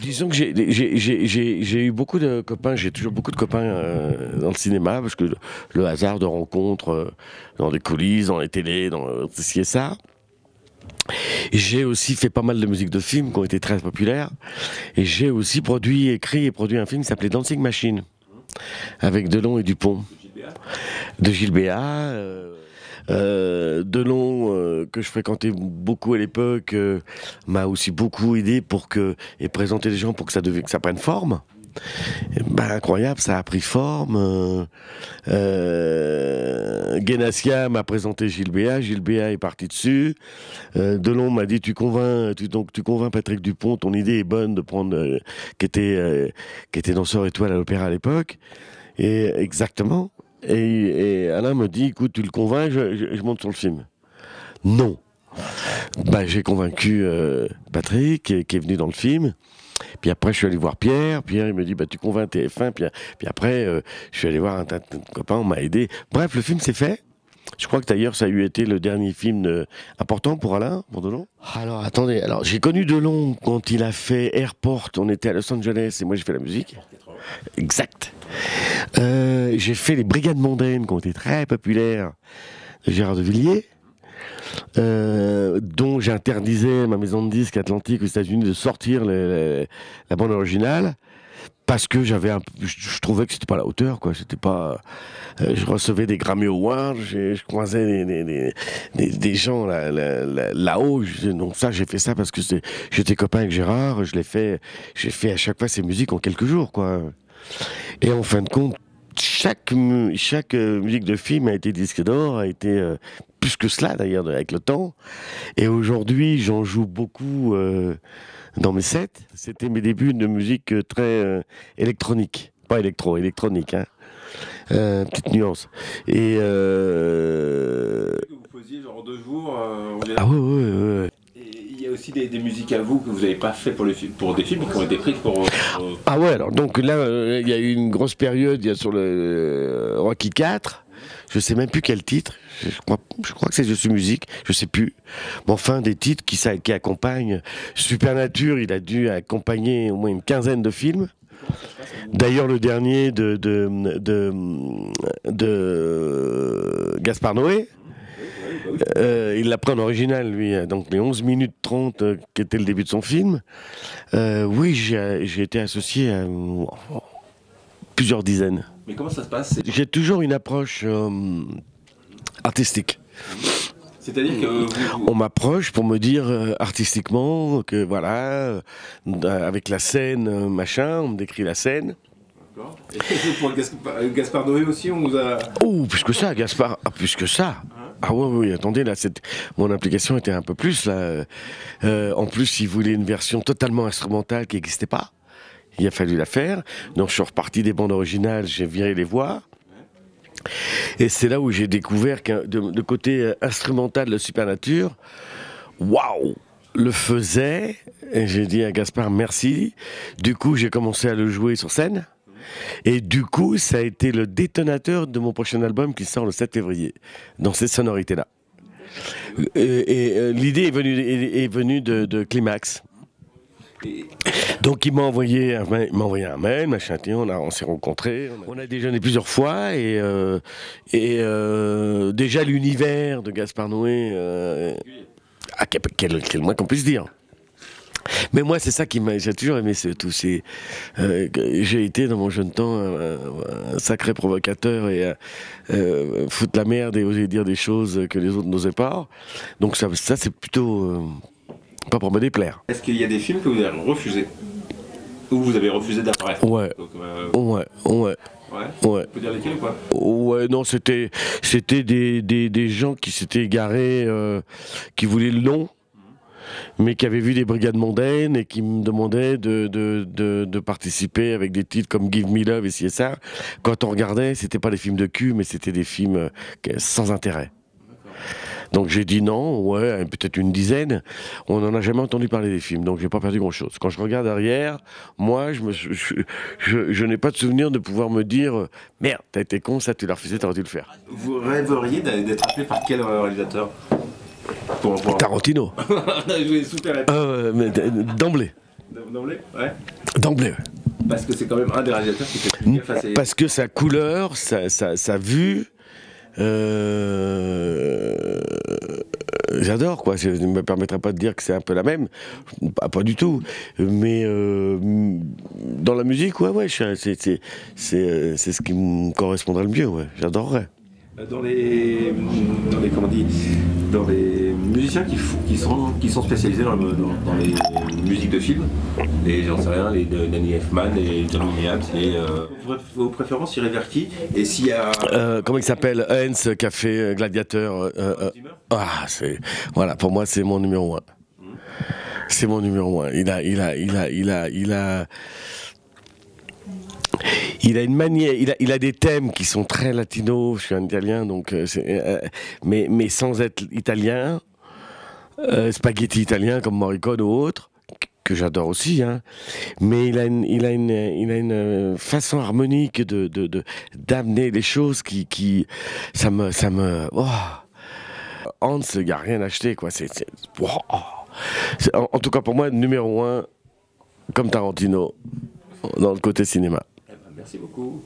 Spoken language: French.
Disons que j'ai eu beaucoup de copains, j'ai toujours beaucoup de copains dans le cinéma, parce que le hasard de rencontres dans des coulisses, dans les télés, dans ci et ça. J'ai aussi fait pas mal de musique de films qui ont été très populaires. Et j'ai aussi écrit et produit un film qui s'appelait Dancing Machine, avec Delon et Dupont. De Gilles Béat. Delon, que je fréquentais beaucoup à l'époque, m'a aussi beaucoup aidé et présenté les gens pour que ça prenne forme. Incroyable, ça a pris forme. Guénassia m'a présenté Gilles Béat est parti dessus. Delon m'a dit tu convaincs Patrick Dupont, ton idée est bonne de prendre qui était danseur étoile à l'opéra à l'époque. Et exactement. Et Alain me dit écoute, tu le convaincs, je monte sur le film. Non. J'ai convaincu Patrick qui est venu dans le film. Puis après, je suis allé voir Pierre. Pierre, il me dit, tu convaincs TF1. Puis après, je suis allé voir un tas de copains, on m'a aidé. Bref, le film s'est fait. Je crois que d'ailleurs, ça a eu été le dernier film important pour Alain, pour Delon. Alors, attendez. Alors, j'ai connu Delon quand il a fait Airport. On était à Los Angeles et moi, j'ai fait la musique. Exact. J'ai fait les Brigades mondaines qui ont été très populaires de Gérard de Villiers. Dont j'interdisais ma maison de disques Atlantique aux États-Unis de sortir la bande originale parce que je trouvais que c'était pas à la hauteur, quoi. C'était pas. Je recevais des Grammy Awards, je croisais des gens là-haut. Donc ça, j'ai fait ça parce que j'étais copain avec Gérard. J'ai fait à chaque fois ces musiques en quelques jours, quoi. Et en fin de compte, chaque musique de film a été disque d'or, a été plus que cela d'ailleurs avec le temps. Et aujourd'hui, j'en joue beaucoup dans mes sets. C'était mes débuts de musique très électronique, pas électronique. Hein. Petite nuance. Et vous faisiez genre 2 jours. Ah ouais. Il y a aussi des musiques à vous que vous n'avez pas fait pour des films qui ont été prises pour. Ah ouais, alors donc là, il y a eu une grosse période, il y a sur le Rocky 4, je sais même plus quel titre, je crois que c'est Je suis musique, je sais plus. Mais enfin, des titres qui accompagnent. Supernature, il a dû accompagner au moins une quinzaine de films. D'ailleurs, le dernier de Gaspard Noé. Il l'a pris en original, lui, donc les 11 minutes 30 qui était le début de son film. Oui, j'ai été associé à plusieurs dizaines. Mais comment ça se passe? J'ai toujours une approche artistique. C'est-à-dire que on m'approche pour me dire artistiquement que voilà, avec la scène, machin, on me décrit la scène. D'accord. Et pour Gaspard Noé aussi, on vous a... Oh, plus que ça, Gaspard, plus que ça. Ah oui, attendez, là, mon implication était un peu plus, là. En plus, il voulait une version totalement instrumentale qui n'existait pas. Il a fallu la faire. Donc, je suis reparti des bandes originales, j'ai viré les voix. Et c'est là où j'ai découvert que de côté instrumental de Supernature, waouh, le faisait. Et j'ai dit à Gaspard, merci. Du coup, j'ai commencé à le jouer sur scène. Et du coup, ça a été le détonateur de mon prochain album qui sort le 7 février, dans cette sonorité-là. Et l'idée est venue de Climax. Donc il m'a envoyé un mail, machin, on s'est rencontrés, on a déjeuné plusieurs fois et déjà l'univers de Gaspard Noé, quel moins qu'on puisse dire. Mais moi, c'est ça j'ai toujours aimé j'ai été dans mon jeune temps un sacré provocateur et foutre la merde et oser dire des choses que les autres n'osaient pas. Donc ça c'est plutôt pas pour me déplaire. Est-ce qu'il y a des films que vous avez refusés? Ou vous avez refusé d'apparaître? Ouais. Donc, ouais. Ouais. On peut dire lesquels ou pas? Ouais, non, c'était des gens qui s'étaient égarés, qui voulaient le nom. Mais qui avaient vu des Brigades mondaines et qui me demandaient de participer avec des titres comme Give Me Love et ci et ça. Quand on regardait, c'était pas des films de cul, mais c'était des films sans intérêt. Donc j'ai dit non, ouais, peut-être une dizaine. On n'en a jamais entendu parler des films, donc j'ai pas perdu grand-chose. Quand je regarde derrière, moi, je n'ai pas de souvenir de pouvoir me dire merde, t'as été con, ça tu l'as refusé, t'aurais dû le faire. Vous rêveriez d'être appelé par quel réalisateur? Tarantino. On a joué super. D'emblée. D'emblée? Ouais. D'emblée. Parce que c'est quand même un des réalisateurs qui fait plus gaffe à ses... Parce que sa couleur, sa vue, j'adore quoi. Je ne me permettrai pas de dire que c'est un peu la même, pas du tout. Mais dans la musique, ouais, c'est ce qui me correspondrait le mieux, ouais. J'adorerais. Dans les musiciens qui sont spécialisés dans les musiques de films, j'en sais rien, les Danny Elfman, les John Williams, vos préférences iraient vers qui? Et s'il y a... comment il s'appelle? Hans, qui a fait Gladiateur. Voilà, pour moi c'est mon numéro 1. C'est mon numéro 1. Il a une manière, il a des thèmes qui sont très latinos. Je suis un Italien, donc mais sans être italien, spaghetti italien comme Morricone ou autre, que j'adore aussi. Hein. Mais il a une façon harmonique d'amener les choses ça me. Oh. Hans, il n'y a rien acheté quoi. En tout cas pour moi numéro 1, comme Tarantino, dans le côté cinéma. Merci beaucoup.